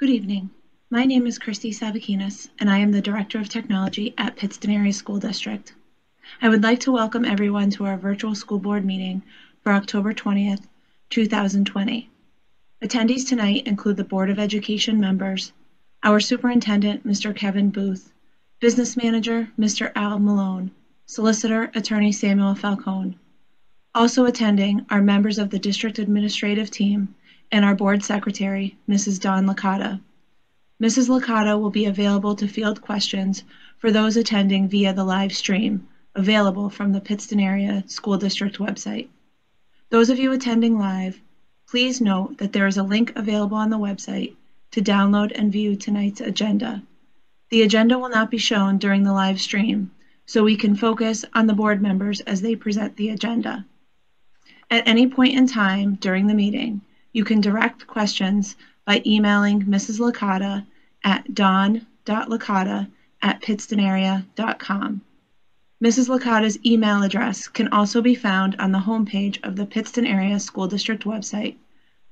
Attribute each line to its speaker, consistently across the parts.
Speaker 1: Good evening. My name is Christy Savakinas, and I am the Director of Technology at Pittston Area School District. I would like to welcome everyone to our virtual school board meeting for October 20th, 2020. Attendees tonight include the Board of Education members, our Superintendent, Mr. Kevin Booth, Business Manager, Mr. Al Malone, Solicitor, Attorney Samuel Falcone. Also attending are members of the District Administrative Team and our Board Secretary, Mrs. Dawn Licata. Mrs. Licata will be available to field questions for those attending via the live stream, available from the Pittston Area School District website. Those of you attending live, please note that there is a link available on the website to download and view tonight's agenda. The agenda will not be shown during the live stream, so we can focus on the board members as they present the agenda. At any point in time during the meeting, you can direct questions by emailing Mrs. Licata at don.licata@pittstonarea.com. Mrs. Licata's email address can also be found on the homepage of the Pittston Area School District website,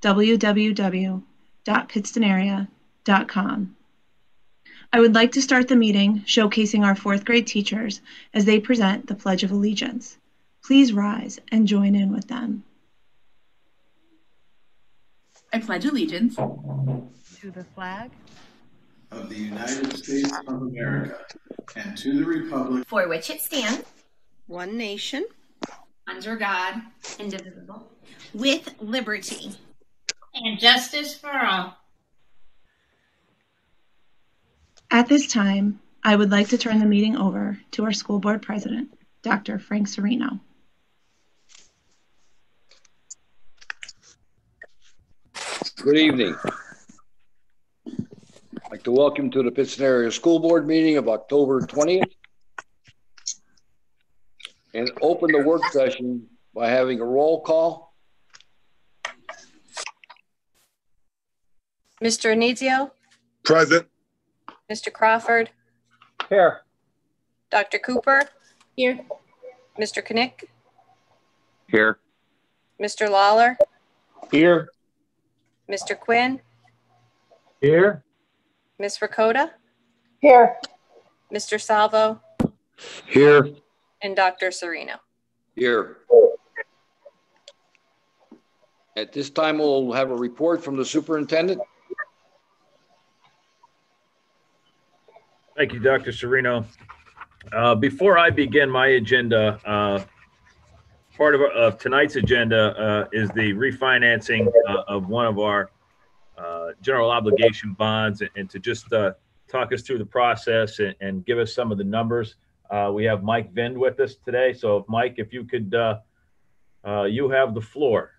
Speaker 1: www.pittstonarea.com. I would like to start the meeting showcasing our fourth grade teachers as they present the Pledge of Allegiance. Please rise and join in with them.
Speaker 2: I pledge allegiance
Speaker 3: to the flag
Speaker 4: of the United States of America and to the republic
Speaker 5: for which it stands,
Speaker 3: one nation,
Speaker 5: under God, indivisible,
Speaker 3: with liberty
Speaker 5: and justice for all.
Speaker 1: At this time, I would like to turn the meeting over to our school board president, Dr. Frank Serino.
Speaker 6: Good evening. I'd like to welcome you to the Pittston Area School Board meeting of October 20th and open the work session by having a roll call.
Speaker 7: Mr. Anizio?
Speaker 8: Present.
Speaker 7: Mr. Crawford?
Speaker 6: Here.
Speaker 7: Dr. Cooper?
Speaker 5: Here.
Speaker 7: Mr. Knick?
Speaker 8: Here.
Speaker 7: Mr. Lawler?
Speaker 8: Here.
Speaker 7: Mr. Quinn?
Speaker 8: Here.
Speaker 7: Ms. Ricotta?
Speaker 3: here.
Speaker 7: Mr. Salvo?
Speaker 8: Here.
Speaker 7: And Dr. Serino.
Speaker 6: Here. At this time, we'll have a report from the superintendent.
Speaker 9: Thank you, Dr. Serino. Before I begin my agenda, part of tonight's agenda is the refinancing of one of our general obligation bonds, and to just talk us through the process and give us some of the numbers. We have Mike Vind with us today. So Mike, if you could, you have the floor.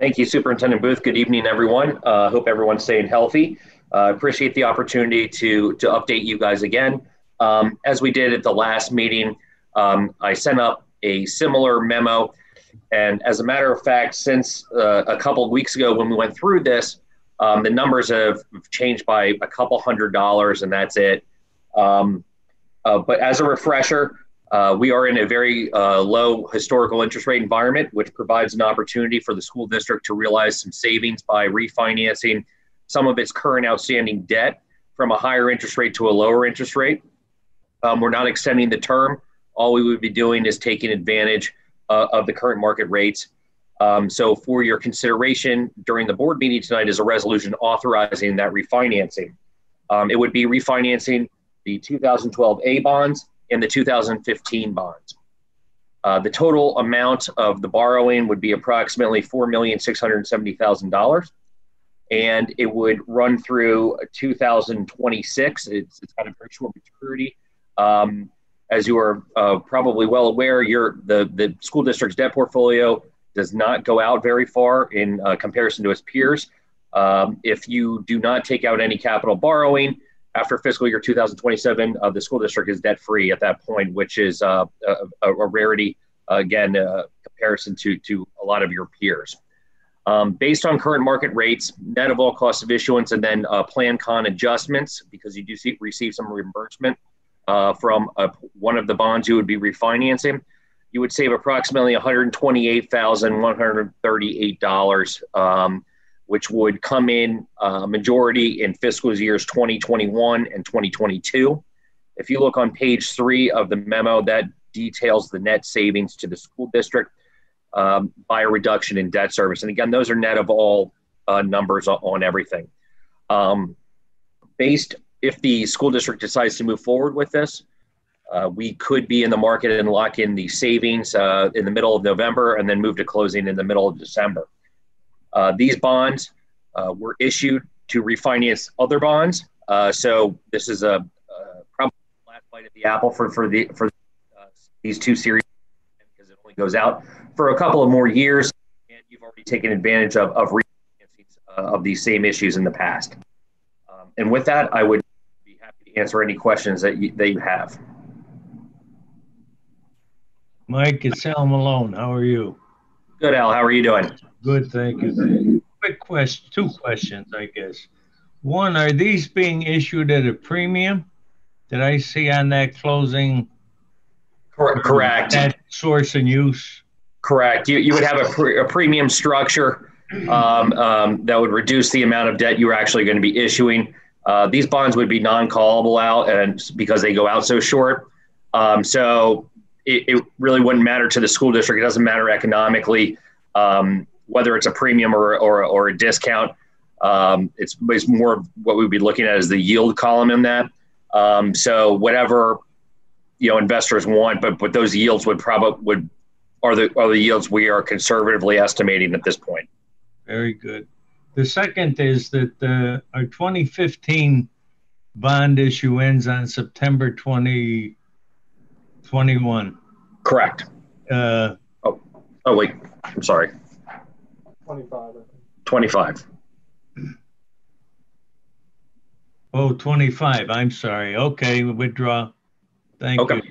Speaker 10: Thank you, Superintendent Booth. Good evening, everyone. Hope everyone's staying healthy. Appreciate the opportunity to update you guys again. As we did at the last meeting, I sent up a similar memo. And as a matter of fact, since a couple of weeks ago when we went through this, the numbers have changed by a couple $100, and that's it. But as a refresher, we are in a very low historical interest rate environment, which provides an opportunity for the school district to realize some savings by refinancing some of its current outstanding debt from a higher interest rate to a lower interest rate. We're not extending the term. All we would be doing is taking advantage of the current market rates. So for your consideration during the board meeting tonight is a resolution authorizing that refinancing. It would be refinancing the 2012 A bonds and the 2015 bonds. The total amount of the borrowing would be approximately $4,670,000. And it would run through 2026. It's got a very short maturity. As you are probably well aware, the school district's debt portfolio does not go out very far in comparison to its peers. If you do not take out any capital borrowing after fiscal year 2027, the school district is debt-free at that point, which is a rarity, again, comparison to a lot of your peers. Based on current market rates, net of all costs of issuance, and then plan con adjustments, because you do receive some reimbursement from one of the bonds you would be refinancing, you would save approximately $128,138, which would come in majority in fiscal years 2021 and 2022. If you look on page 3 of the memo, that details the net savings to the school district by a reduction in debt service. And again, those are net of all numbers on everything. If the school district decides to move forward with this, we could be in the market and lock in the savings in the middle of November and then move to closing in the middle of December. These bonds were issued to refinance other bonds. So this is a probably the last bite of the apple for these two series, because it only goes out for a couple of more years, and you've already taken advantage of refinancing of these same issues in the past. And with that, I would be happy to answer any questions that you have.
Speaker 11: Mike, it's Al Malone. How are you?
Speaker 10: Good, Al. How are you doing?
Speaker 11: Good, thank you. Quick question, 2 questions, I guess. One, are these being issued at a premium? Did I see on that closing?
Speaker 10: Correct.
Speaker 11: That source and use?
Speaker 10: Correct. You would have a premium structure that would reduce the amount of debt you were actually going to be issuing. These bonds would be non-callable out, and because they go out so short. So it really wouldn't matter to the school district. It doesn't matter economically whether it's a premium or a discount. It's more of what we'd be looking at as the yield column in that. So whatever investors want, but those yields are the yields we are conservatively estimating at this point.
Speaker 11: Very good. The second is that our 2015 bond issue ends on September 2021.
Speaker 10: Correct. Oh wait, I'm sorry. 25.
Speaker 11: Oh, 25. I'm sorry. Okay, withdraw. Thank you.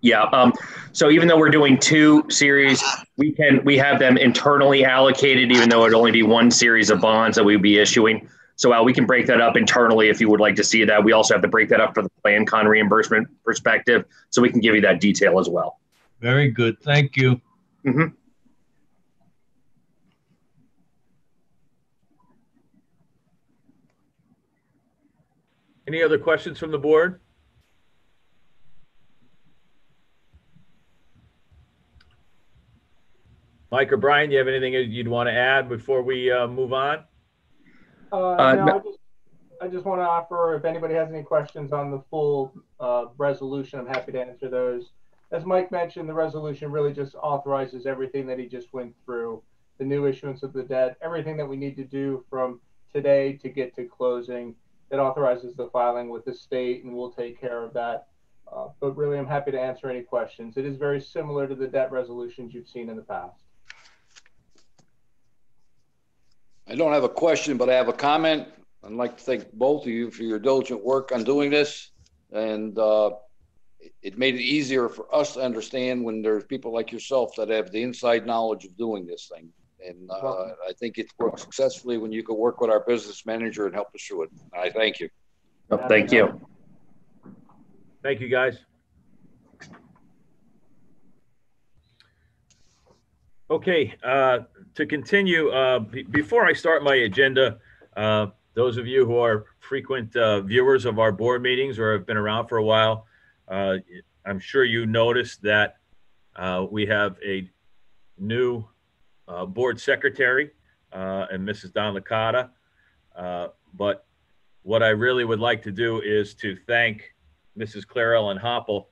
Speaker 10: Yeah. So even though we're doing 2 series, we have them internally allocated, even though it'd only be 1 series of bonds that we'd be issuing. So we can break that up internally if you would like to see that. We also have to break that up for the plan con reimbursement perspective, so we can give you that detail as well.
Speaker 11: Very good. Thank you.
Speaker 10: Mm-hmm.
Speaker 9: Any other questions from the board? Mike or Brian, do you have anything you'd want to add before we move on?
Speaker 12: No, I just want to offer, if anybody has any questions on the full resolution, I'm happy to answer those. As Mike mentioned, the resolution really just authorizes everything that he just went through, the new issuance of the debt, everything that we need to do from today to get to closing. It authorizes the filing with the state, and we'll take care of that. But really, I'm happy to answer any questions. It is very similar to the debt resolutions you've seen in the past.
Speaker 6: I don't have a question, but I have a comment. I'd like to thank both of you for your diligent work on doing this. And it made it easier for us to understand when there's people like yourself that have the inside knowledge of doing this thing. And I think it's worked successfully when you can work with our business manager and help us through it. I thank you.
Speaker 10: Thank you.
Speaker 9: Thank you, guys. Okay, to continue, before I start my agenda, those of you who are frequent viewers of our board meetings or have been around for a while, I'm sure you noticed that we have a new board secretary and Mrs. Don Licata. But what I really would like to do is to thank Mrs. Claire Ellen Hoppel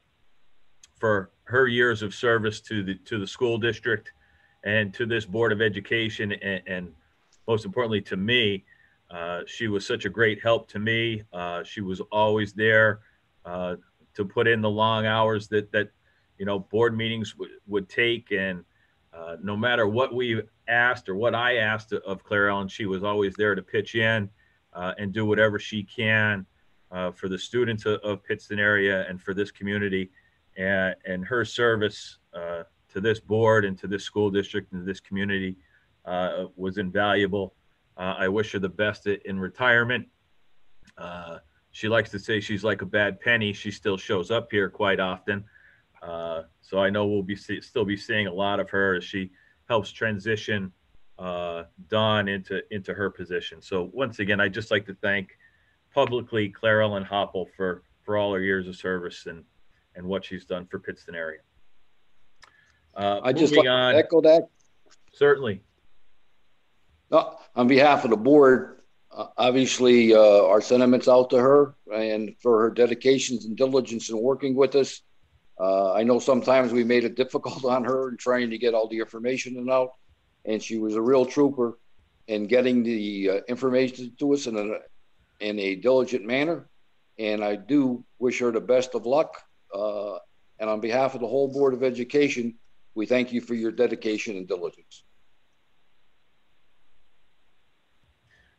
Speaker 9: for her years of service to the school district and to this Board of Education, and most importantly to me. She was such a great help to me. She was always there to put in the long hours that board meetings would take, and no matter what we asked or what I asked of Claire Ellen, she was always there to pitch in and do whatever she can for the students of Pittston area and for this community. And her service to this board and to this school district and to this community was invaluable. I wish her the best in retirement. She likes to say she's like a bad penny. She still shows up here quite often. So I know we'll still be seeing a lot of her as she helps transition Dawn into her position. So once again, I'd just like to thank publicly Claire Ellen Hoppel for all her years of service and what she's done for Pittston area.
Speaker 6: I just like to echo that.
Speaker 9: Certainly.
Speaker 6: On behalf of the board, obviously our sentiments out to her and for her dedications and diligence in working with us. I know sometimes we made it difficult on her in trying to get all the information out, and she was a real trooper in getting the information to us in a diligent manner. And I do wish her the best of luck. And on behalf of the whole Board of Education, we thank you for your dedication and diligence.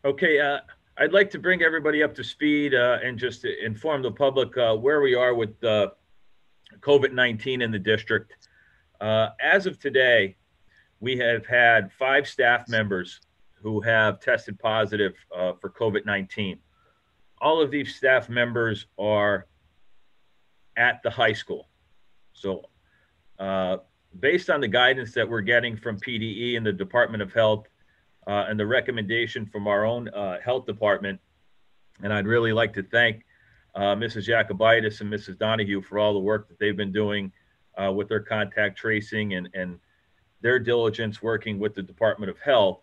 Speaker 9: Okay, I'd like to bring everybody up to speed and just to inform the public where we are with COVID-19 in the district. As of today, we have had 5 staff members who have tested positive for COVID-19. All of these staff members are at the high school. So based on the guidance that we're getting from PDE and the Department of Health and the recommendation from our own health department, and I'd really like to thank Mrs. Jacobitis and Mrs. Donahue for all the work that they've been doing with their contact tracing and their diligence working with the Department of Health.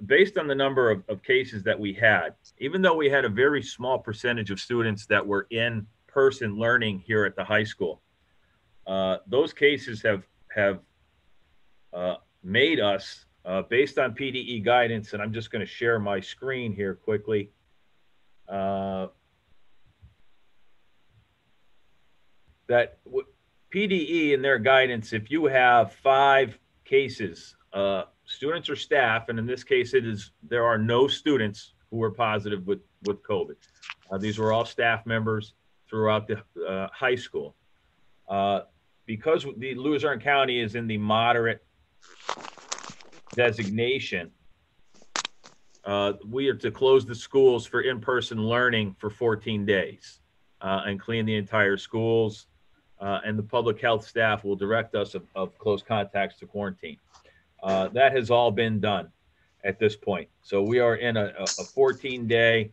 Speaker 9: Based on the number of cases that we had, even though we had a very small percentage of students that were in person learning here at the high school, those cases have made us, based on PDE guidance, and I'm just going to share my screen here quickly. That PDE in their guidance, if you have 5 cases, students or staff, and in this case there are no students who were positive with COVID. These were all staff members throughout the high school. Because the Luzerne County is in the moderate designation, we are to close the schools for in-person learning for 14 days and clean the entire schools. And the public health staff will direct us of close contacts to quarantine. That has all been done at this point. So we are in a 14-day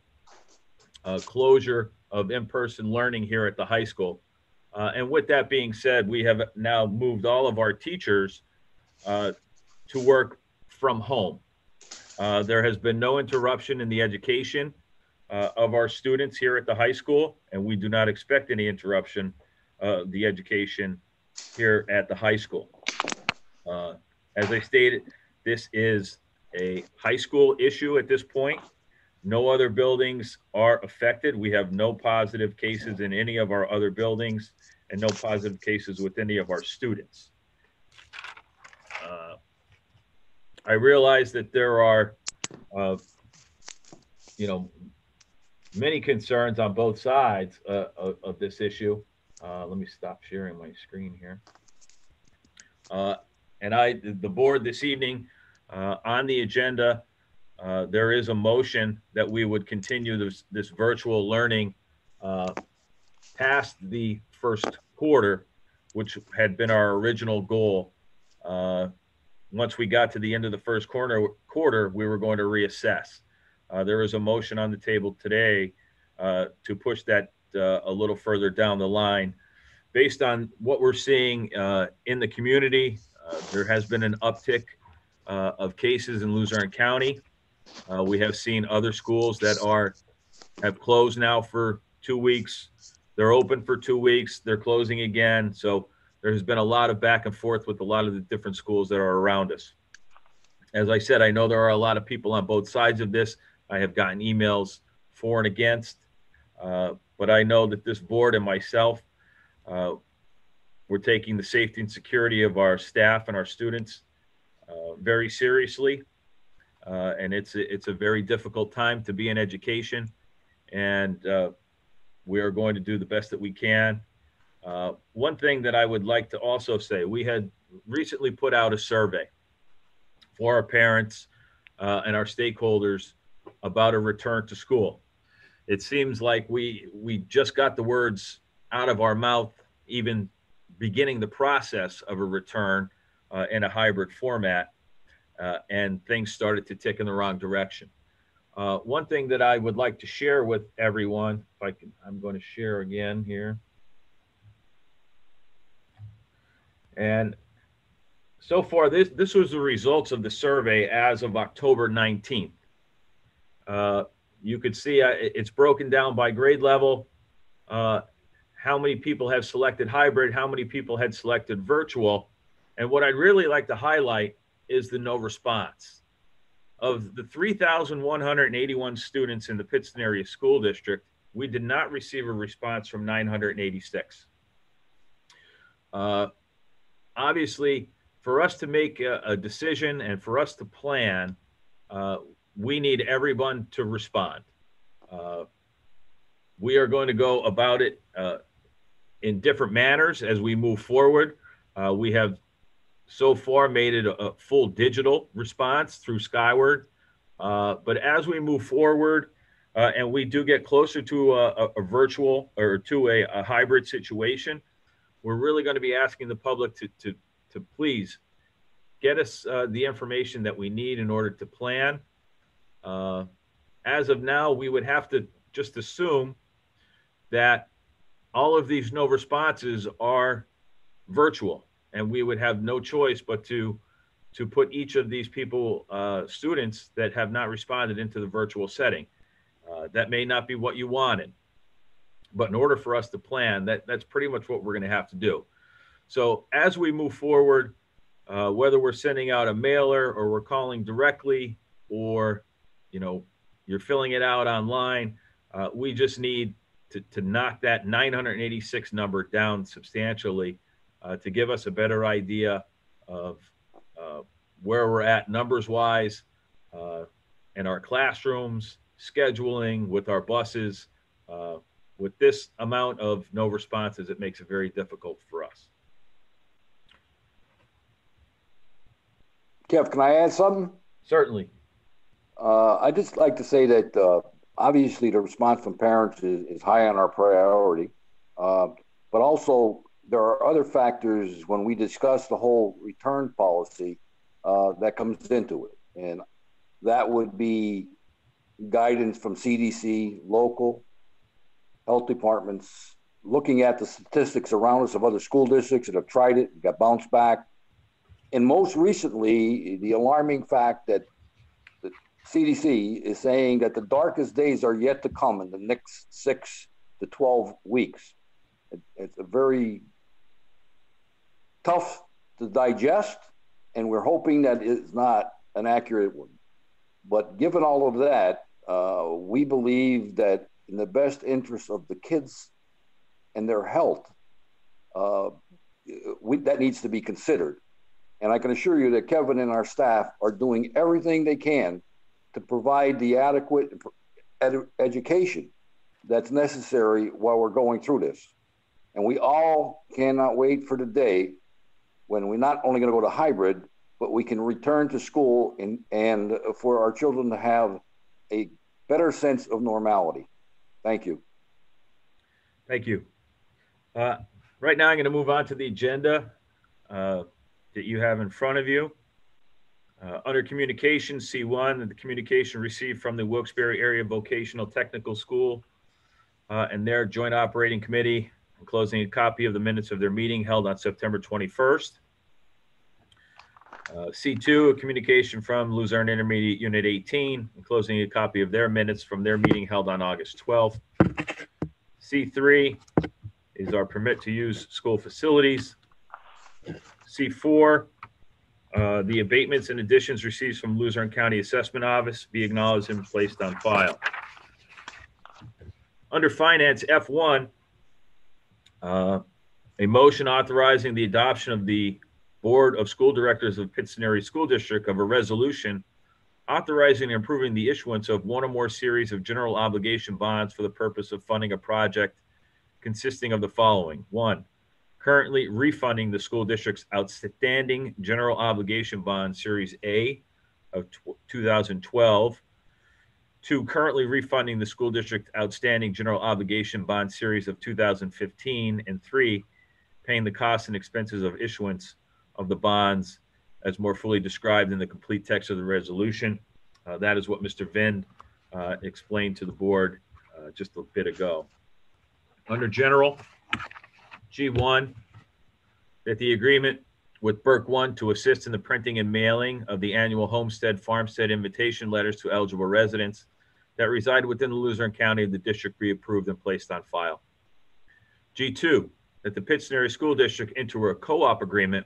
Speaker 9: closure of in-person learning here at the high school. And with that being said, we have now moved all of our teachers to work from home. There has been no interruption in the education of our students here at the high school, and we do not expect any interruption of the education here at the high school. As I stated, this is a high school issue at this point. No other buildings are affected. We have no positive cases in any of our other buildings and no positive cases with any of our students. I realize that there are, many concerns on both sides of this issue. Let me stop sharing my screen here. And the board this evening, on the agenda, there is a motion that we would continue this virtual learning past the first quarter, which had been our original goal. Once we got to the end of the first quarter, we were going to reassess. There is a motion on the table today to push that a little further down the line. Based on what we're seeing in the community, there has been an uptick of cases in Luzerne County. We have seen other schools that have closed now for 2 weeks. They're open for 2 weeks. They're closing again. So there has been a lot of back and forth with a lot of the different schools that are around us. As I said, I know there are a lot of people on both sides of this. I have gotten emails for and against, but I know that this board and myself, we're taking the safety and security of our staff and our students very seriously. And it's a very difficult time to be in education, and we are going to do the best that we can. One thing that I would like to also say, we had recently put out a survey for our parents and our stakeholders about a return to school. It seems like we just got the words out of our mouth, even beginning the process of a return in a hybrid format. and things started to tick in the wrong direction. One thing that I would like to share with everyone, if I can, I'm going to share again here. And so far, this was the results of the survey as of October 19th. You could see it's broken down by grade level, how many people have selected hybrid, how many people had selected virtual. And what I'd really like to highlight is the no response. Of the 3,181 students in the Pittston area school district, we did not receive a response from 986. Obviously, for us to make a decision and for us to plan, we need everyone to respond. We are going to go about it in different manners as we move forward. We have so far made it a full digital response through Skyward. But as we move forward and we do get closer to a virtual or to a hybrid situation, we're really going to be asking the public to please get us the information that we need in order to plan. As of now, we would have to just assume that all of these no responses are virtual, and we would have no choice but to put each of these people, students that have not responded, into the virtual setting. That may not be what you wanted, but in order for us to plan, that's pretty much what we're going to have to do. So as we move forward, whether we're sending out a mailer or we're calling directly, or you're filling it out online, we just need to knock that 986 number down substantially to give us a better idea of where we're at numbers wise in our classrooms, scheduling, with our buses. With this amount of no responses, it makes it very difficult for us.
Speaker 6: Kev, can I add something?
Speaker 9: Certainly.
Speaker 6: I'd just like to say that obviously the response from parents is high on our priority, but also there are other factors when we discuss the whole return policy that comes into it. And that would be guidance from CDC, local health departments, looking at the statistics around us of other school districts that have tried it, got bounced back. And most recently, the alarming fact that the CDC is saying that the darkest days are yet to come in the next 6 to 12 weeks. It's a very tough to digest, and we're hoping that it's not an accurate one. But given all of that, we believe that in the best interest of the kids and their health, that needs to be considered. And I can assure you that Kevin and our staff are doing everything they can to provide the adequate education that's necessary while we're going through this. And we all cannot wait for the day when we're not only going to go to hybrid, but we can return to school and for our children to have a better sense of normality. Thank you.
Speaker 9: Thank you. Right now, I'm going to move on to the agenda that you have in front of you. Under communication, C1, the communication received from the Wilkes-Barre Area Vocational Technical School and their Joint Operating Committee, enclosing a copy of the minutes of their meeting held on September 21st. C2, a communication from Luzerne Intermediate Unit 18, enclosing a copy of their minutes from their meeting held on August 12th. C3 is our permit to use school facilities. C4, the abatements and additions received from Luzerne County Assessment Office be acknowledged and placed on file. Under Finance, F1, a motion authorizing the adoption of the Board of School Directors of Pittston Area School District of a resolution authorizing and approving the issuance of one or more series of general obligation bonds for the purpose of funding a project consisting of the following. 1, currently refunding the school district's outstanding general obligation bond series A of 2012. 2, currently refunding the school district outstanding general obligation bond series of 2015. And 3, paying the costs and expenses of issuance of the bonds as more fully described in the complete text of the resolution. That is what Mr. Vind explained to the board just a bit ago. Under general, G1, that the agreement with Burke One to assist in the printing and mailing of the annual homestead farmstead invitation letters to eligible residents that reside within the Luzerne County of the district be approved and placed on file. G2, that the Pittston Area School District enter a co-op agreement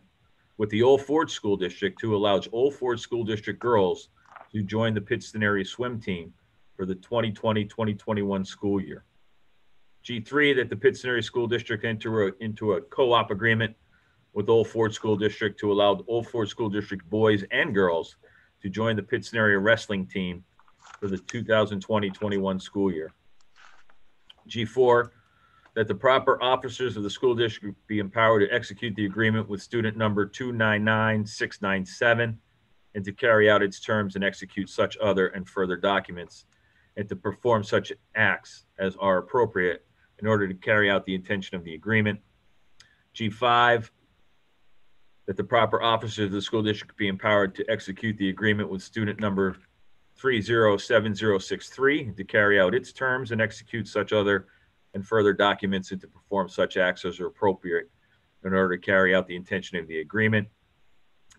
Speaker 9: with the Old Ford School District to allow Old Ford School District girls to join the Pittston Area swim team for the 2020-2021 school year. G3, that the Pittston Area School District enter into a co-op agreement with Old Ford School District to allow the Old Ford School District boys and girls to join the Pittston Area wrestling team for the 2020-21 school year. G4, that the proper officers of the school district be empowered to execute the agreement with student number 299697 and to carry out its terms and execute such other and further documents and to perform such acts as are appropriate in order to carry out the intention of the agreement. G5, that the proper officers of the school district be empowered to execute the agreement with student number 307063 to carry out its terms and execute such other and further documents and to perform such acts as are appropriate in order to carry out the intention of the agreement.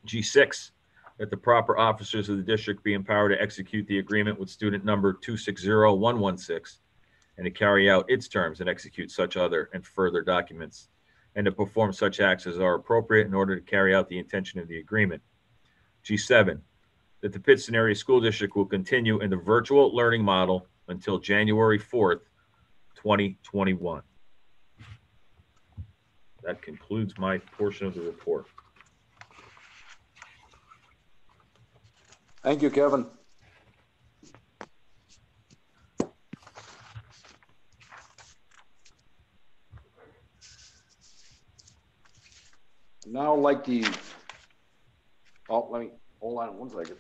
Speaker 9: G6, that the proper officers of the district be empowered to execute the agreement with student number 260116 and to carry out its terms and execute such other and further documents and to perform such acts as are appropriate in order to carry out the intention of the agreement. G7, that the Pittston Area School District will continue in the virtual learning model until January 4th, 2021. That concludes my portion of the report.
Speaker 6: Thank you, Kevin. Now, like the, oh, let me, hold on one second.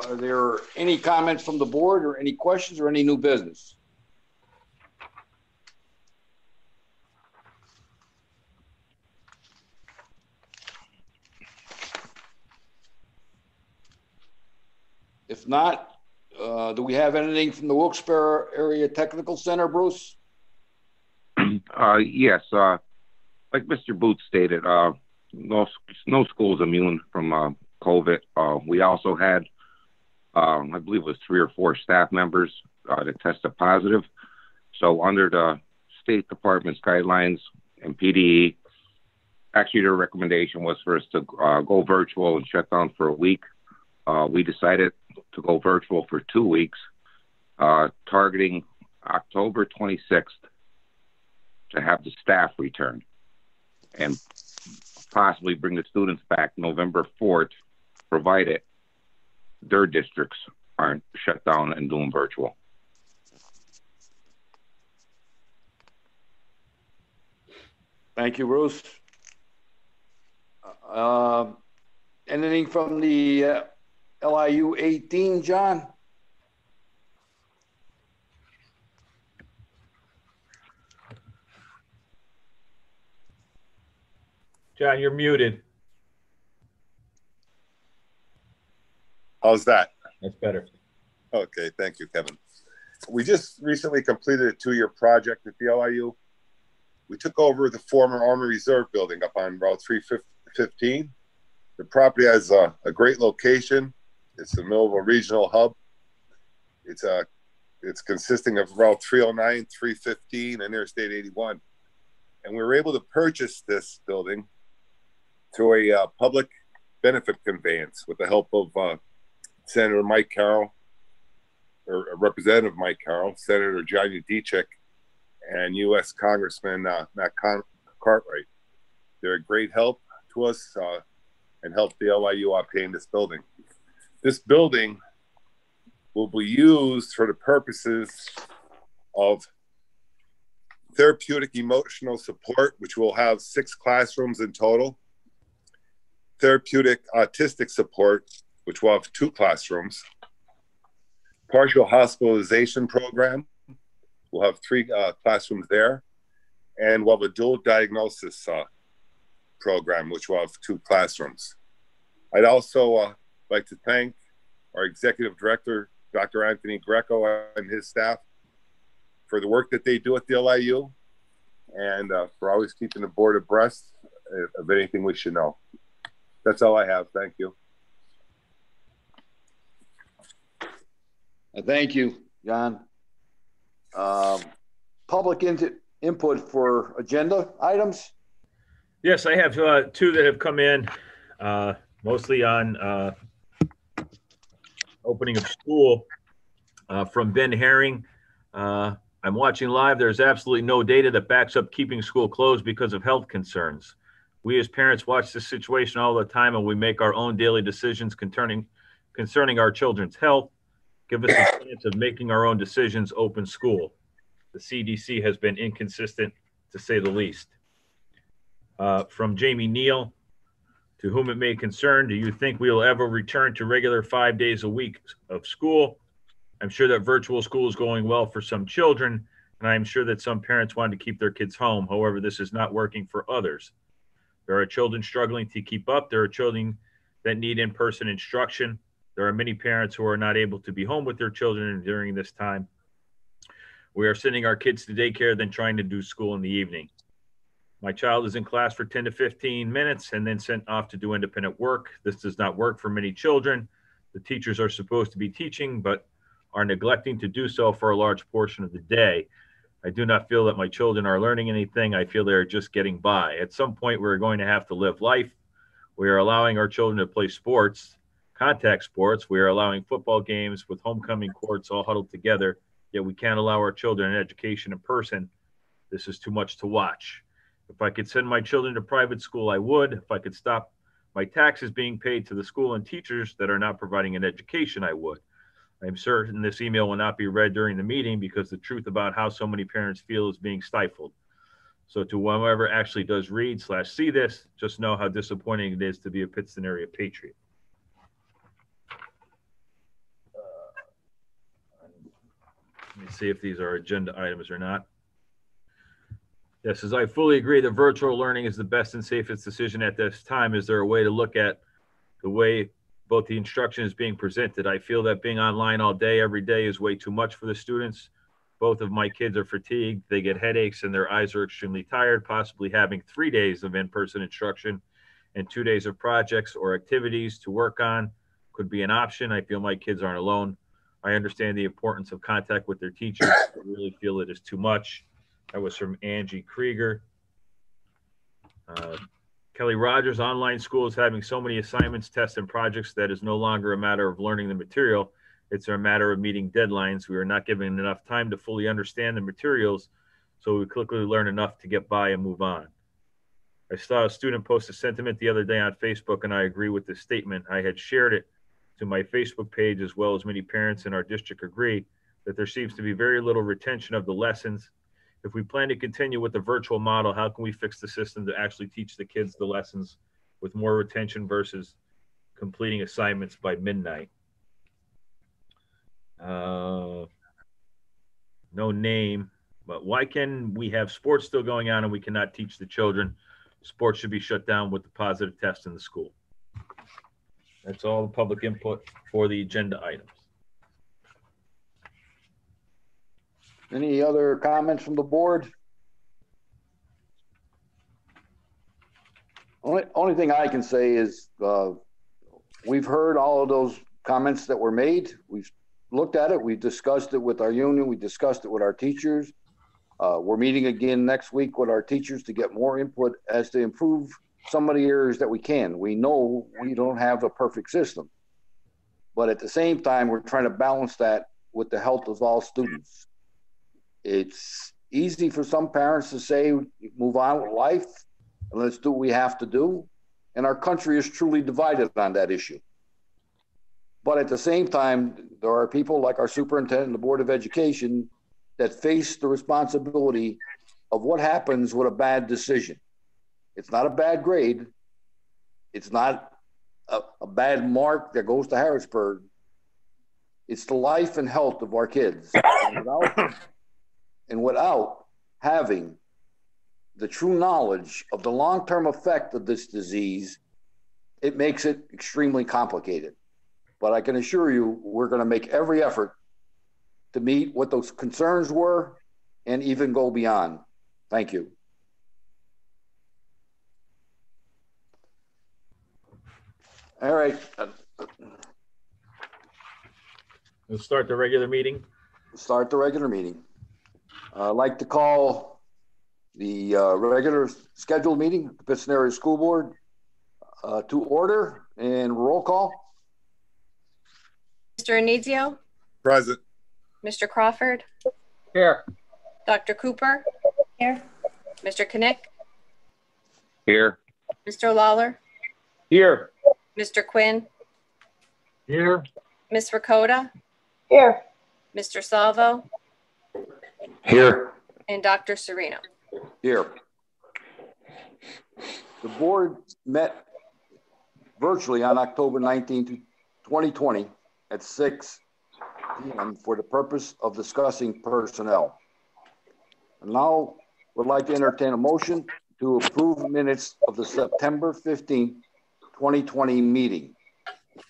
Speaker 6: Are there any comments from the board or any questions or any new business? If not, do we have anything from the Wilkes-Barre Area Technical Center, Bruce?
Speaker 8: Yes. Like Mr. Booth stated, no school's immune from COVID. We also had, I believe it was 3 or 4 staff members that tested positive. So under the State Department's guidelines and PDE, actually their recommendation was for us to go virtual and shut down for a week. We decided to go virtual for 2 weeks, targeting October 26th to have the staff return and possibly bring the students back November 4th, provided their districts aren't shut down and doing virtual.
Speaker 6: Thank you, Bruce. Anything from the LIU 18, John?
Speaker 9: John, you're muted.
Speaker 13: How's that?
Speaker 9: That's better.
Speaker 13: Okay, thank you, Kevin. We just recently completed a 2-year project at the LIU. We took over the former Army Reserve building up on Route 315. The property has a great location. It's the middle of a regional hub. It's consisting of Route 309, 315, and Interstate 81. And we were able to purchase this building through a public benefit conveyance with the help of Senator Mike Carroll, or Representative Mike Carroll, Senator John Udicek, and U.S. Congressman Matt Cartwright. They're a great help to us and helped the LIU obtain this building. This building will be used for the purposes of therapeutic emotional support, which will have 6 classrooms in total, therapeutic autistic support, which will have 2 classrooms, partial hospitalization program, we'll have 3 classrooms there, and we'll have a dual diagnosis program, which will have 2 classrooms. I'd also like to thank our executive director, Dr. Anthony Greco, and his staff for the work that they do at the LIU and for always keeping the board abreast of anything we should know. That's all I have. Thank you.
Speaker 6: Thank you, John. Public input for agenda items?
Speaker 9: Yes, I have two that have come in, mostly on opening of school from Ben Herring. I'm watching live. There's absolutely no data that backs up keeping school closed because of health concerns. We as parents watch this situation all the time, and we make our own daily decisions concerning our children's health. Give us a chance of making our own decisions. Open school. The CDC has been inconsistent, to say the least. From Jamie Neal, to whom it may concern, do you think we will ever return to regular 5 days a week of school? I'm sure that virtual school is going well for some children, and I'm sure that some parents want to keep their kids home. However, this is not working for others. There are children struggling to keep up. There are children that need in-person instruction. There are many parents who are not able to be home with their children during this time. We are sending our kids to daycare, then trying to do school in the evening. My child is in class for 10 to 15 minutes and then sent off to do independent work. This does not work for many children. The teachers are supposed to be teaching, but are neglecting to do so for a large portion of the day. I do not feel that my children are learning anything. I feel they are just getting by. At some point, we're going to have to live life. We are allowing our children to play sports, contact sports. We are allowing football games with homecoming courts all huddled together, yet we can't allow our children an education in person. This is too much to watch. If I could send my children to private school, I would. If I could stop my taxes being paid to the school and teachers that are not providing an education, I would. I'm certain this email will not be read during the meeting because the truth about how so many parents feel is being stifled. So to whoever actually does read/see this, just know how disappointing it is to be a Pittston area patriot. Let me see if these are agenda items or not. Yes, as I fully agree that virtual learning is the best and safest decision at this time. Is there a way to look at the way both the instruction is being presented? I feel that being online all day, every day is way too much for the students. Both of my kids are fatigued. They get headaches and their eyes are extremely tired. Possibly having 3 days of in-person instruction and 2 days of projects or activities to work on could be an option. I feel my kids aren't alone. I understand the importance of contact with their teachers. I really feel it is too much. That was from Angie Krieger. Kelly Rogers, online school is having so many assignments, tests, and projects that is no longer a matter of learning the material. It's a matter of meeting deadlines. We are not given enough time to fully understand the materials, so we quickly learn enough to get by and move on. I saw a student post a sentiment the other day on Facebook, and I agree with this statement. I had shared it to my Facebook page, as well as many parents in our district agree that there seems to be very little retention of the lessons. If we plan to continue with the virtual model, how can we fix the system to actually teach the kids the lessons with more retention versus completing assignments by midnight? No name, but why can we have sports still going on and we cannot teach the children? Sports should be shut down with the positive test in the school. That's all the public input for the agenda items.
Speaker 6: Any other comments from the board? Only thing I can say is we've heard all of those comments that were made. We've looked at it. We discussed it with our union. We discussed it with our teachers. We're meeting again next week with our teachers to get more input as to improve some of the areas that we can. We know we don't have a perfect system, but at the same time, we're trying to balance that with the health of all students. It's easy for some parents to say, move on with life and let's do what we have to do. And our country is truly divided on that issue. But at the same time, there are people like our superintendent and the Board of Education that face the responsibility of what happens with a bad decision. It's not a bad grade. It's not a bad mark that goes to Harrisburg. It's the life and health of our kids. And without having the true knowledge of the long-term effect of this disease, it makes it extremely complicated. But I can assure you, we're going to make every effort to meet what those concerns were and even go beyond. Thank you. All right.
Speaker 9: We'll start the regular meeting.
Speaker 6: Start the regular meeting. I'd like to call the regular scheduled meeting of the Pittston Area School Board to order, and roll call.
Speaker 7: Mr. Anizio?
Speaker 13: Present.
Speaker 7: Mr. Crawford?
Speaker 12: Here.
Speaker 7: Dr. Cooper?
Speaker 5: Here.
Speaker 7: Mr. Knick?
Speaker 8: Here.
Speaker 7: Mr. Lawler?
Speaker 12: Here.
Speaker 7: Mr. Quinn?
Speaker 11: Here.
Speaker 7: Ms. Ricotta?
Speaker 3: Here.
Speaker 7: Mr. Salvo?
Speaker 8: Here.
Speaker 7: And Dr. Serino.
Speaker 6: Here. The board met virtually on October 19th, 2020 at 6 p.m. for the purpose of discussing personnel. And now would like to entertain a motion to approve minutes of the September 15th, 2020 meeting.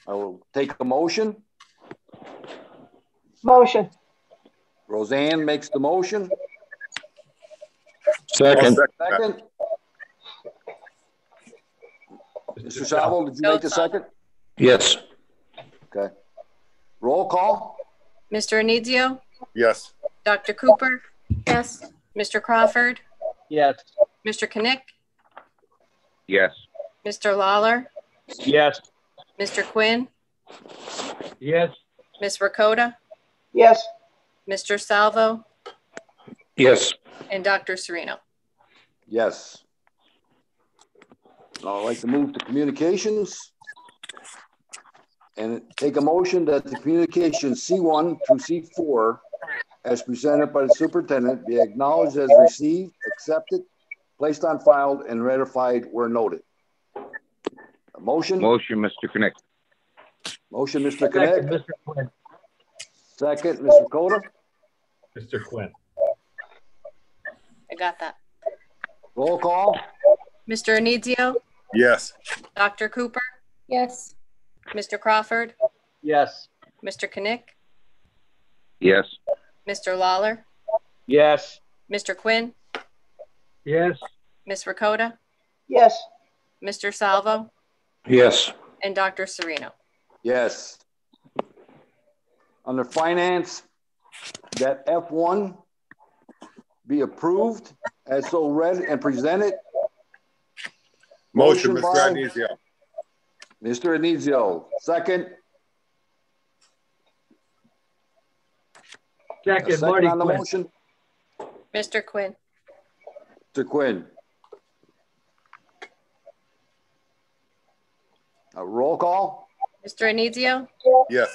Speaker 6: I will take a motion.
Speaker 3: Motion.
Speaker 6: Roseanne makes the motion.
Speaker 8: Second.
Speaker 6: Second. Mr. Salvo, did you make the second?
Speaker 8: Yes.
Speaker 6: Okay. Roll call.
Speaker 7: Mr. Anizio?
Speaker 13: Yes.
Speaker 7: Dr. Cooper?
Speaker 5: Yes.
Speaker 7: Mr. Crawford?
Speaker 12: Yes.
Speaker 7: Mr. Knick?
Speaker 8: Yes.
Speaker 7: Mr. Lawler?
Speaker 12: Yes.
Speaker 7: Mr. Quinn?
Speaker 11: Yes.
Speaker 7: Ms. Ricotta?
Speaker 3: Yes.
Speaker 7: Mr. Salvo?
Speaker 8: Yes.
Speaker 7: And Dr. Serino.
Speaker 6: Yes. Now I'd like to move to communications and take a motion that the communications C1 through C4 as presented by the superintendent be acknowledged as received, accepted, placed on file, and ratified where noted. A motion?
Speaker 8: Motion, Mr. Knick.
Speaker 6: Motion, Mr.
Speaker 11: Second,
Speaker 6: Knick.
Speaker 11: Mr. Quinn.
Speaker 6: Second, Mr. Coda.
Speaker 9: Mr. Quinn.
Speaker 7: I got that.
Speaker 6: Roll call.
Speaker 7: Mr. Anizio?
Speaker 13: Yes.
Speaker 7: Dr. Cooper?
Speaker 5: Yes.
Speaker 7: Mr. Crawford?
Speaker 12: Yes.
Speaker 7: Mr. Knick?
Speaker 8: Yes.
Speaker 7: Mr. Lawler?
Speaker 12: Yes.
Speaker 7: Mr. Quinn?
Speaker 11: Yes.
Speaker 7: Ms. Ricotta?
Speaker 3: Yes.
Speaker 7: Mr. Salvo?
Speaker 8: Yes.
Speaker 7: And Dr. Serino.
Speaker 6: Yes. Under finance, that F1 be approved as so read and presented.
Speaker 13: Motion,
Speaker 6: Motion
Speaker 13: Mr.
Speaker 6: by
Speaker 13: Anizio.
Speaker 6: Mr. Anizio. Second.
Speaker 11: Second,
Speaker 6: Second
Speaker 11: Marty
Speaker 6: on the
Speaker 11: Quinn.
Speaker 6: motion.
Speaker 7: Mr. Quinn.
Speaker 6: Mr. Quinn. A roll call.
Speaker 7: Mr. Anizio?
Speaker 13: Yes.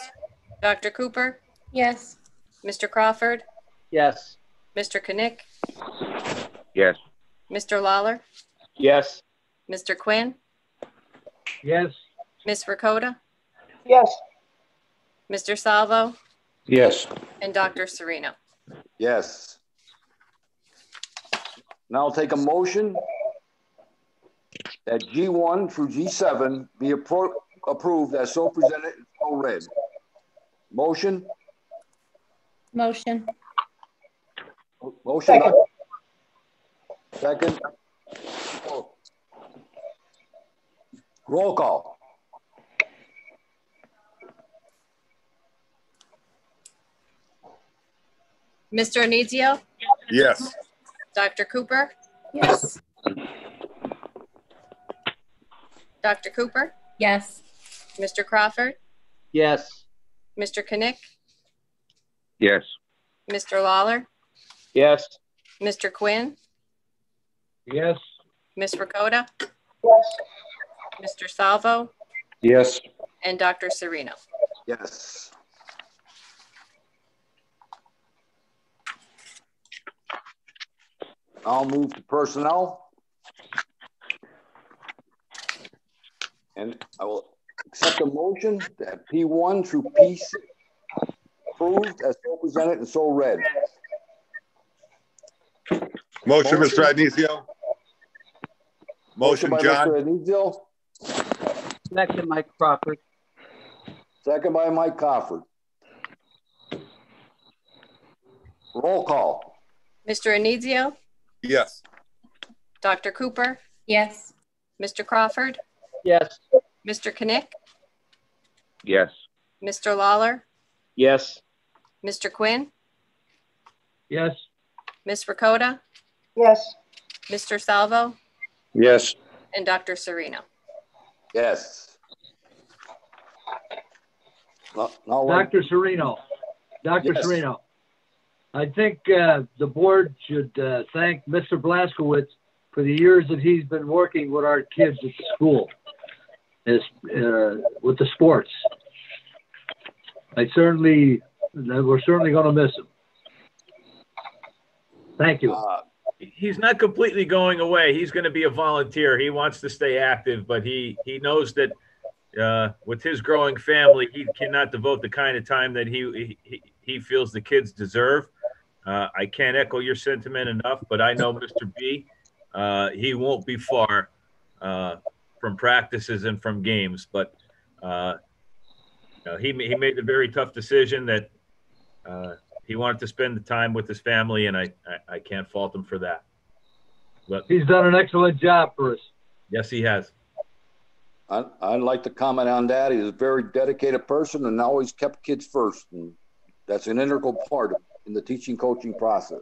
Speaker 7: Dr. Cooper?
Speaker 5: Yes.
Speaker 7: Mr. Crawford?
Speaker 12: Yes.
Speaker 7: Mr. Knick?
Speaker 8: Yes.
Speaker 7: Mr. Lawler?
Speaker 12: Yes.
Speaker 7: Mr. Quinn?
Speaker 11: Yes.
Speaker 7: Ms. Ricotta?
Speaker 3: Yes.
Speaker 7: Mr. Salvo?
Speaker 8: Yes.
Speaker 7: And Dr. Serino.
Speaker 6: Yes. Now I'll take a motion that G1 through G7 be approved as so presented and so read. Motion.
Speaker 5: Motion.
Speaker 6: Motion.
Speaker 3: Second.
Speaker 6: Second. Roll call.
Speaker 7: Mr. Anizio?
Speaker 13: Yes.
Speaker 7: Dr. Cooper?
Speaker 5: Yes.
Speaker 7: Dr. Cooper?
Speaker 5: Yes.
Speaker 7: Mr. Crawford?
Speaker 12: Yes.
Speaker 7: Mr. Knick?
Speaker 8: Yes.
Speaker 7: Mr. Lawler?
Speaker 12: Yes.
Speaker 7: Mr. Quinn?
Speaker 11: Yes.
Speaker 7: Ms. Ricotta?
Speaker 3: Yes.
Speaker 7: Mr. Salvo?
Speaker 8: Yes.
Speaker 7: And Dr. Serino.
Speaker 6: Yes. I'll move to personnel. And I will accept a motion that P1 through P6 approved as so presented and so read.
Speaker 13: Motion, Mr. Anizio. Motion,
Speaker 6: by
Speaker 13: John.
Speaker 6: Mr. Anizio.
Speaker 14: Second, Mike Crawford.
Speaker 6: Second by Mike Crawford. Roll call.
Speaker 7: Mr. Anizio,
Speaker 13: Yes.
Speaker 7: Dr. Cooper,
Speaker 5: Yes.
Speaker 7: Mr. Crawford,
Speaker 3: Yes.
Speaker 7: Mr. Knick,
Speaker 8: Yes.
Speaker 7: Mr. Lawler,
Speaker 14: Yes.
Speaker 7: Mr. Quinn,
Speaker 11: Yes.
Speaker 7: Ms. Ricotta,
Speaker 3: Yes.
Speaker 7: Mr. Salvo,
Speaker 8: Yes.
Speaker 7: and Dr. Sereno.
Speaker 6: Yes. Now,
Speaker 11: Dr. Sereno. Dr.
Speaker 6: Yes.
Speaker 11: Sereno. I think the board should thank Mr. Blaskowitz for the years that he's been working with our kids at the school, with the sports. We're certainly going to miss him. Thank you.
Speaker 9: He's not completely going away. He's going to be a volunteer. He wants to stay active, but he knows that with his growing family, he cannot devote the kind of time that he feels the kids deserve. I can't echo your sentiment enough, but I know Mr. B, he won't be far from practices and from games, but he made a very tough decision that he wanted to spend the time with his family, and I can't fault him for that. But
Speaker 11: He's done an excellent job for us.
Speaker 9: yes, he has.
Speaker 6: I'd like to comment on that. He's a very dedicated person and always kept kids first. And that's an integral part in the teaching coaching process.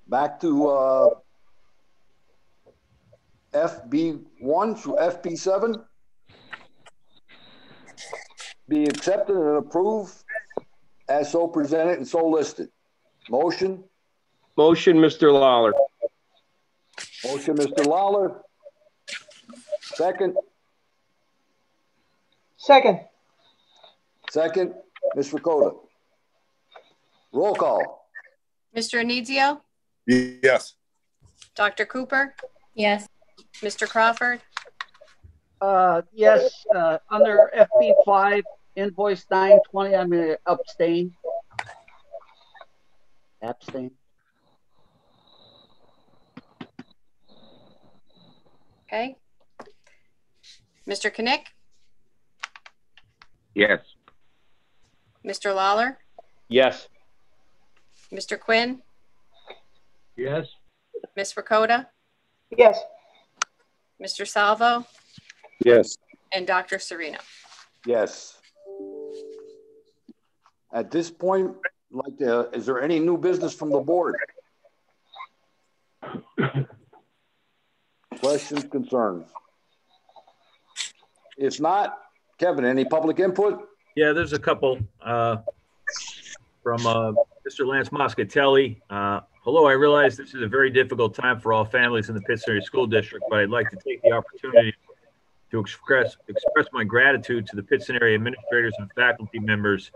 Speaker 6: Back to FB1 through FB7. Be accepted and approved as so presented and so listed. Motion?
Speaker 14: Motion, Mr. Lawler.
Speaker 6: Motion, Mr. Lawler. Second?
Speaker 3: Second.
Speaker 6: Second, Ms. Ricotta. Roll call.
Speaker 7: Mr. Anizio,
Speaker 13: Yes.
Speaker 7: Dr. Cooper,
Speaker 5: Yes.
Speaker 7: Mr. Crawford,
Speaker 14: Yes, under FB5, invoice 920, I'm going to abstain. Abstain.
Speaker 7: okay. Mr. Knick,
Speaker 8: Yes.
Speaker 7: Mr. Lawler,
Speaker 14: Yes.
Speaker 7: Mr. Quinn,
Speaker 11: Yes.
Speaker 7: Ms. Ricotta,
Speaker 3: Yes.
Speaker 7: Mr. Salvo,
Speaker 8: Yes.
Speaker 7: and Dr. Sereno.
Speaker 6: Yes. At this point, is there any new business from the board? Questions, concerns? If not, Kevin, any public input?
Speaker 9: Yeah, there's a couple from Mr. Lance Moscatelli. Hello, I realize this is a very difficult time for all families in the Pittston School District, but I'd like to take the opportunity to express my gratitude to the Pittston area administrators and faculty members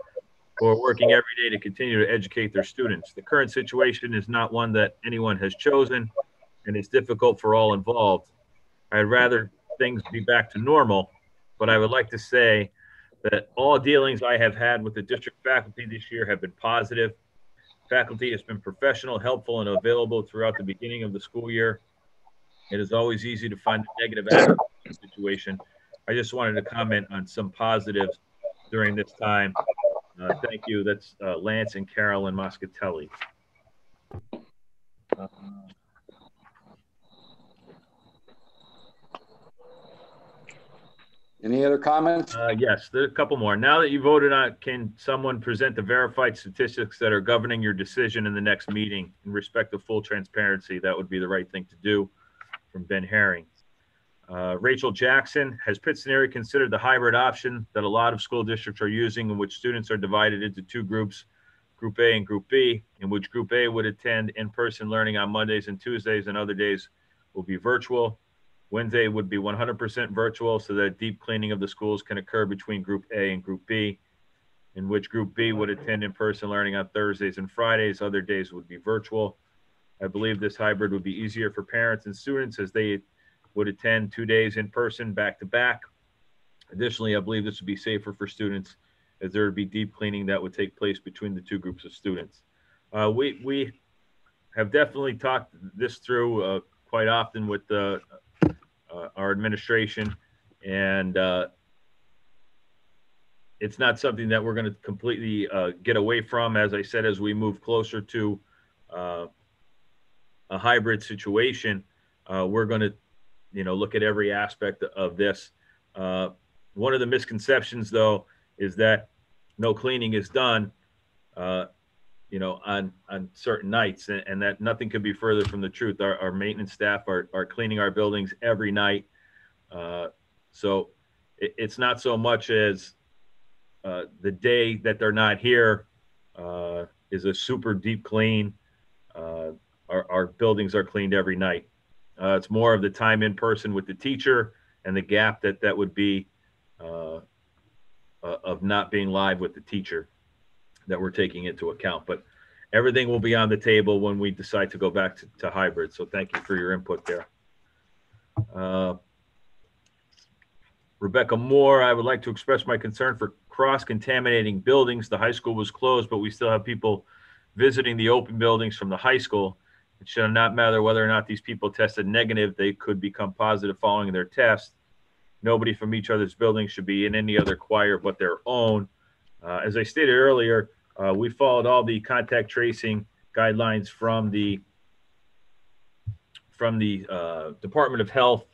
Speaker 9: who are working every day to continue to educate their students. The current situation is not one that anyone has chosen, and it's difficult for all involved. I'd rather things be back to normal, but I would like to say that all dealings I have had with the district faculty this year have been positive. Faculty has been professional, helpful, and available throughout the beginning of the school year. It is always easy to find the negative aspects of the situation. I just wanted to comment on some positives during this time. Thank you. That's Lance and Carolyn Moscatelli.
Speaker 6: Any other comments?
Speaker 9: Yes, there are a couple more. Now that you voted on, can someone present the verified statistics that are governing your decision in the next meeting in respect to full transparency? That would be the right thing to do. From Ben Herring. Rachel Jackson, has Pittston area considered the hybrid option that a lot of school districts are using, in which students are divided into two groups, Group A and Group B, in which Group A would attend in-person learning on Mondays and Tuesdays, and other days will be virtual. Wednesday would be 100% virtual, so that deep cleaning of the schools can occur between Group A and Group B, in which Group B would attend in-person learning on Thursdays and Fridays. Other days would be virtual. I believe this hybrid would be easier for parents and students as they would attend 2 days in person back to back. Additionally, I believe this would be safer for students as there would be deep cleaning that would take place between the two groups of students. We have definitely talked this through quite often with our administration, and it's not something that we're going to completely get away from. As I said, as we move closer to a hybrid situation, we're going to, look at every aspect of this. One of the misconceptions, though, is that no cleaning is done, on certain nights, and that nothing could be further from the truth. Our maintenance staff are cleaning our buildings every night. So it's not so much as the day that they're not here is a super deep clean. Our buildings are cleaned every night. It's more of the time in person with the teacher and the gap that would be of not being live with the teacher that we're taking into account. But everything will be on the table when we decide to go back to hybrid. So thank you for your input there. Rebecca Moore, I would like to express my concern for cross-contaminating buildings. The high school was closed, but we still have people visiting the open buildings from the high school. It should not matter whether or not these people tested negative. They could become positive following their test. Nobody from each other's building should be in any other choir but their own. As I stated earlier, we followed all the contact tracing guidelines from the Department of Health.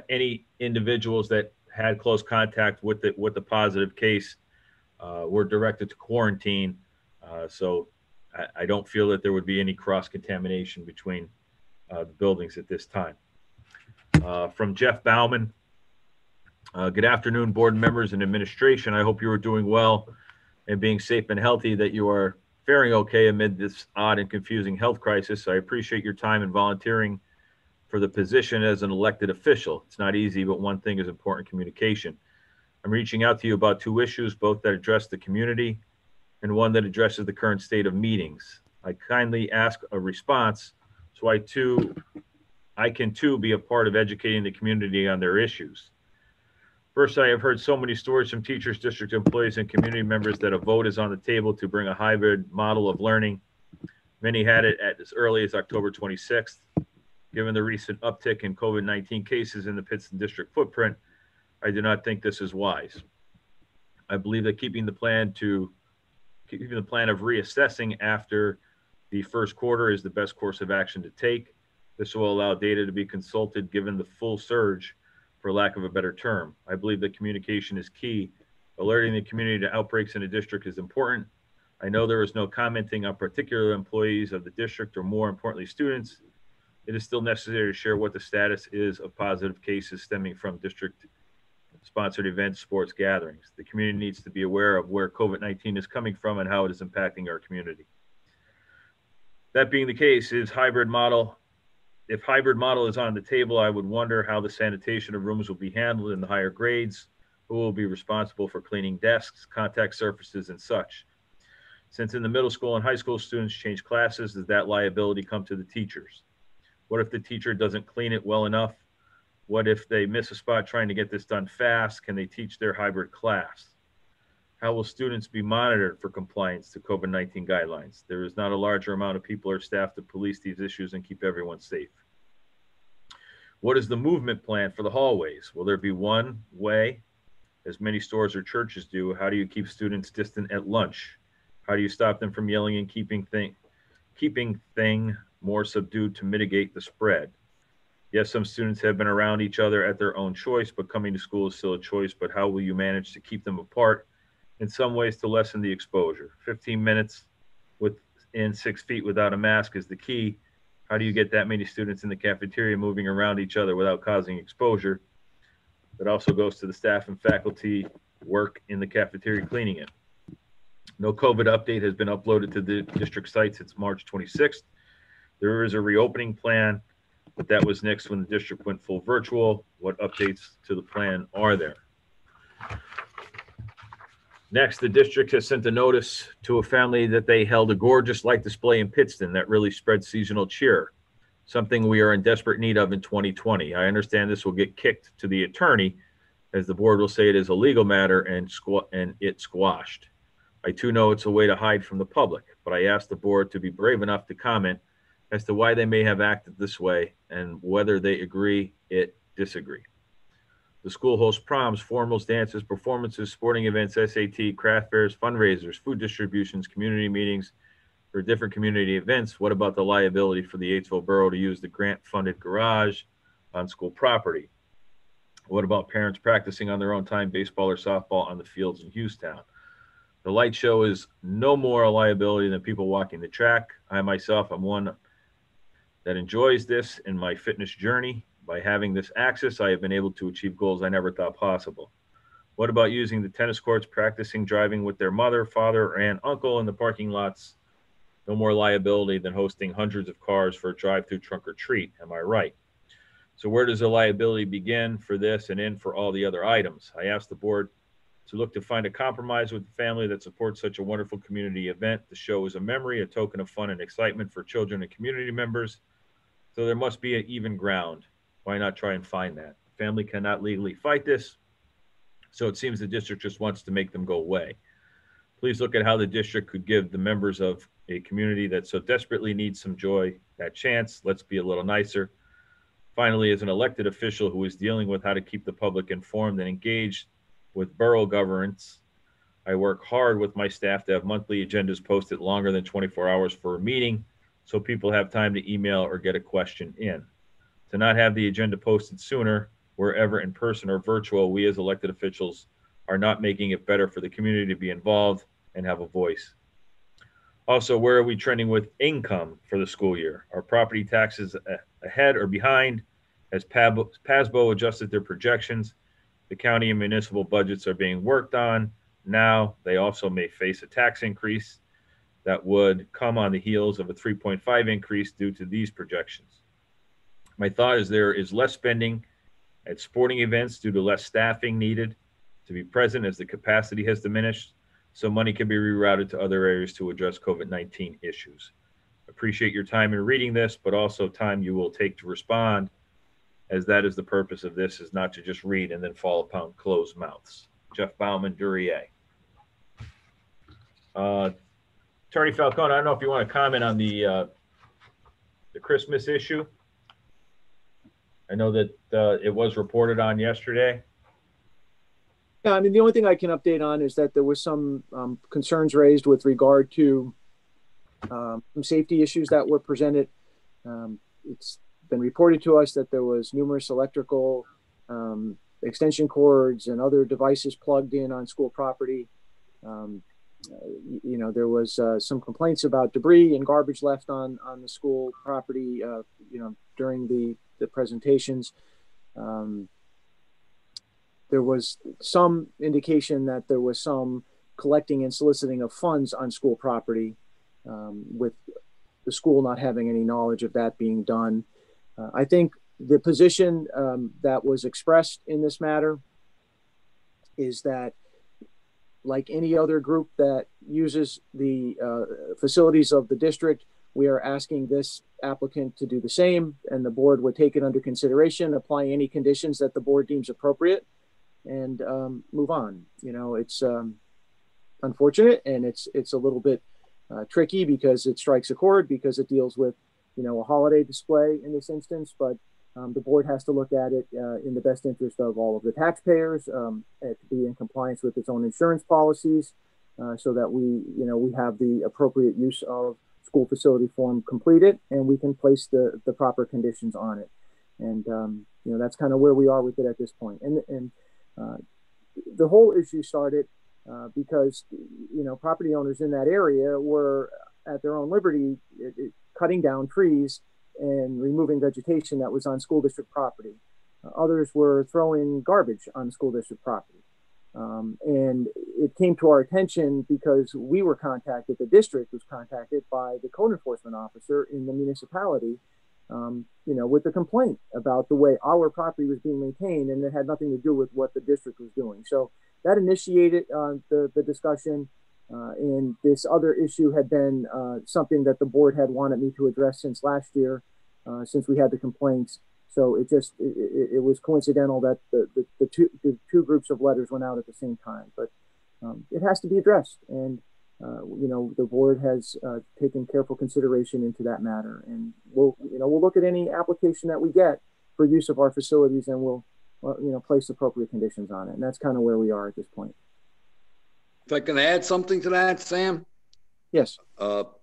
Speaker 9: Any individuals that had close contact with the positive case were directed to quarantine. So I don't feel that there would be any cross-contamination between the buildings at this time. From Jeff Bauman, good afternoon, board members and administration. I hope you are doing well and being safe and healthy, that you are faring okay amid this odd and confusing health crisis. I appreciate your time and volunteering for the position as an elected official. It's not easy, but one thing is important: communication. I'm reaching out to you about two issues, both that address the community and one that addresses the current state of meetings. I kindly ask a response so I can too be a part of educating the community on their issues. First, I have heard so many stories from teachers, district employees, and community members that a vote is on the table to bring a hybrid model of learning. Many had it at as early as October 26th. Given the recent uptick in COVID-19 cases in the Pittston district footprint, I do not think this is wise. I believe that keeping the plan of reassessing after the first quarter is the best course of action to take. This will allow data to be consulted given the full surge, for lack of a better term. I believe that communication is key. Alerting the community to outbreaks in a district is important. I know there is no commenting on particular employees of the district or, more importantly, students. It is still necessary to share what the status is of positive cases stemming from district-sponsored events, sports gatherings. The community needs to be aware of where COVID-19 is coming from and how it is impacting our community. That being the case, if hybrid model is on the table, I would wonder how the sanitation of rooms will be handled in the higher grades, who will be responsible for cleaning desks, contact surfaces, and such. Since in the middle school and high school students change classes, does that liability come to the teachers? What if the teacher doesn't clean it well enough? What if they miss a spot trying to get this done fast? Can they teach their hybrid class? How will students be monitored for compliance to COVID-19 guidelines? There is not a larger amount of people or staff to police these issues and keep everyone safe. What is the movement plan for the hallways? Will there be one way, as many stores or churches do? How do you keep students distant at lunch? How do you stop them from yelling and keeping thing more subdued to mitigate the spread? Yes, some students have been around each other at their own choice, but coming to school is still a choice. But how will you manage to keep them apart in some ways to lessen the exposure? 15 minutes within 6 feet without a mask is the key. How do you get that many students in the cafeteria moving around each other without causing exposure? That also goes to the staff and faculty work in the cafeteria cleaning it. No COVID update has been uploaded to the district site since March 26th. There is a reopening plan, but that was next when the district went full virtual. What updates to the plan are there? Next, the district has sent a notice to a family that they held a gorgeous light display in Pittston that really spread seasonal cheer, something we are in desperate need of in 2020. I understand this will get kicked to the attorney, as the board will say it is a legal matter and it squashed. I too know it's a way to hide from the public, but I asked the board to be brave enough to comment as to why they may have acted this way and whether they agree, disagree. The school hosts proms, formals, dances, performances, sporting events, SAT, craft fairs, fundraisers, food distributions, community meetings for different community events. What about the liability for the Yatesville Borough to use the grant-funded garage on school property? What about parents practicing on their own time baseball or softball on the fields in Hughestown? The light show is no more a liability than people walking the track. I myself am one that enjoys this in my fitness journey. By having this access, I have been able to achieve goals I never thought possible. What about using the tennis courts, practicing driving with their mother, father, and uncle in the parking lots? No more liability than hosting hundreds of cars for a drive-through trunk or treat. Am I right? So where does the liability begin for this and end for all the other items? I asked the board to look to find a compromise with the family that supports such a wonderful community event. The show is a memory, a token of fun and excitement for children and community members. So there must be an even ground. Why not try and find that? The family cannot legally fight this. So it seems the district just wants to make them go away. Please look at how the district could give the members of a community that so desperately needs some joy that chance. Let's be a little nicer. Finally, as an elected official who is dealing with how to keep the public informed and engaged with borough governance, I work hard with my staff to have monthly agendas posted longer than 24 hours for a meeting so people have time to email or get a question in. To not have the agenda posted sooner, wherever in person or virtual, we as elected officials are not making it better for the community to be involved and have a voice. Also, where are we trending with income for the school year? Are property taxes ahead or behind? Has PASBO adjusted their projections? The county and municipal budgets are being worked on. Now, they also may face a tax increase that would come on the heels of a 3.5 increase due to these projections. My thought is there is less spending at sporting events due to less staffing needed to be present as the capacity has diminished, so money can be rerouted to other areas to address COVID-19 issues. Appreciate your time in reading this, but also time you will take to respond, as that is the purpose of this, is not to just read and then fall upon closed mouths. Jeff Bauman, Duryea. Attorney Falcone, I don't know if you want to comment on the Christmas issue. I know that it was reported on yesterday.
Speaker 15: Yeah, I mean, the only thing I can update on is that there was some concerns raised with regard to some safety issues that were presented. It's been reported to us that there was numerous electrical extension cords and other devices plugged in on school property. You know, there was some complaints about debris and garbage left on the school property, you know, during the presentations. There was some indication that there was some collecting and soliciting of funds on school property, with the school not having any knowledge of that being done. I think the position that was expressed in this matter is that, like any other group that uses the facilities of the district, we are asking this applicant to do the same, and the board would take it under consideration, apply any conditions that the board deems appropriate, and move on. You know, it's unfortunate, and it's a little bit tricky because it strikes a chord, because it deals with, you know, a holiday display in this instance, but the board has to look at it in the best interest of all of the taxpayers, to be in compliance with its own insurance policies, so that we, you know, we have the appropriate use of school facility form completed, and we can place the proper conditions on it. And, you know, that's kind of where we are with it at this point. And the whole issue started because, you know, property owners in that area were at their own liberty cutting down trees and removing vegetation that was on school district property. Others were throwing garbage on school district property. And it came to our attention because we were contacted, the district was contacted by the code enforcement officer in the municipality, you know, with a complaint about the way our property was being maintained, and it had nothing to do with what the district was doing. So that initiated the discussion. And this other issue had been something that the board had wanted me to address since last year, since we had the complaints. So it was coincidental that the two groups of letters went out at the same time, but it has to be addressed. And The board has taken careful consideration into that matter, and we'll look at any application that we get for use of our facilities, and we'll place appropriate conditions on it. And that's kind of where we are at this point.
Speaker 6: If I can add something to that, Sam?
Speaker 15: Yes.
Speaker 6: What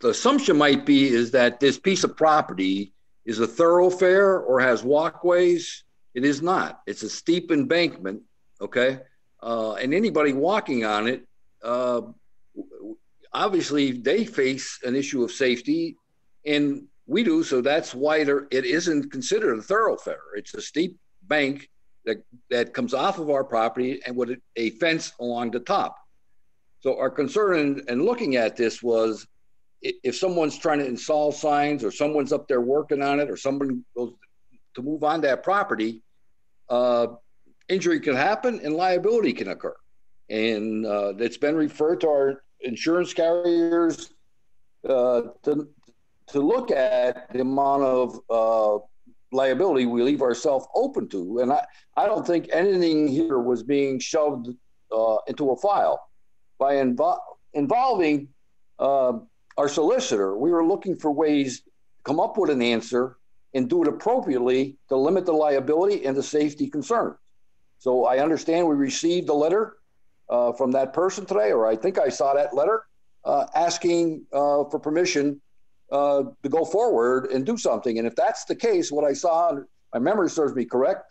Speaker 6: the assumption might be is that this piece of property is a thoroughfare or has walkways. It is not. It's a steep embankment, okay? And anybody walking on it, obviously they face an issue of safety, and we do, so that's why it isn't considered a thoroughfare. It's a steep bank that comes off of our property and with a fence along the top. So our concern in looking at this was if someone's trying to install signs or someone's up there working on it or someone goes to move on that property, injury can happen and liability can occur. And it's been referred to our insurance carriers to look at the amount of liability we leave ourselves open to. And I don't think anything here was being shoved into a file. By involving our solicitor, we were looking for ways to come up with an answer and do it appropriately to limit the liability and the safety concerns. So I understand we received a letter from that person today, or I think I saw that letter asking for permission to go forward and do something. And if that's the case, what I saw, my memory serves me correct,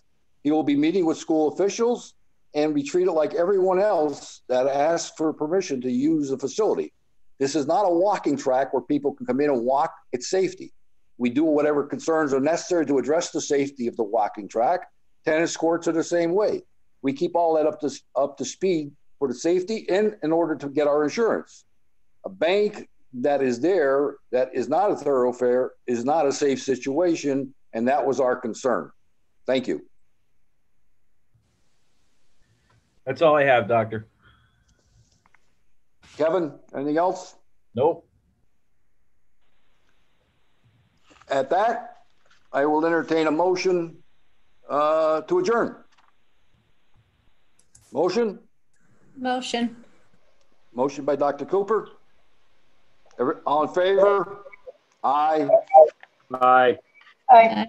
Speaker 6: he will be meeting with school officials and be treated like everyone else that asks for permission to use the facility. This is not a walking track where people can come in and walk. It's safety. We do whatever concerns are necessary to address the safety of the walking track. Tennis courts are the same way. We keep all that up to speed for the safety and in order to get our insurance. A bank that is there that is not a thoroughfare is not a safe situation, and that was our concern. Thank you.
Speaker 9: That's all I have, Doctor.
Speaker 6: Kevin, anything else?
Speaker 9: Nope.
Speaker 6: At that, I will entertain a motion to adjourn. Motion?
Speaker 5: Motion.
Speaker 6: Motion by Dr. Cooper. All in favor? Aye.
Speaker 11: Aye.
Speaker 3: Aye.